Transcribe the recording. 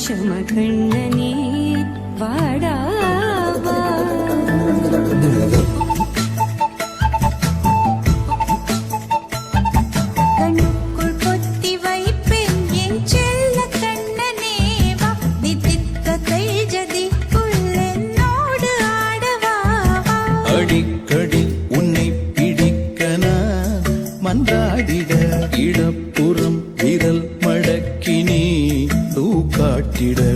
விஷமகண்ணனே வாடாவா கண்ணுக்குள் கொத்தி வைப்பேன் என் செல்ல கண்ணனேவா தித்தித்த கைஜதிக்குள் என்னோடு ஆடவா அடிக்கடி உன்னை பிடிக்க நான் மன்றாடிட இடப்புறம் விரல் மடக்கி நீ காட்டிட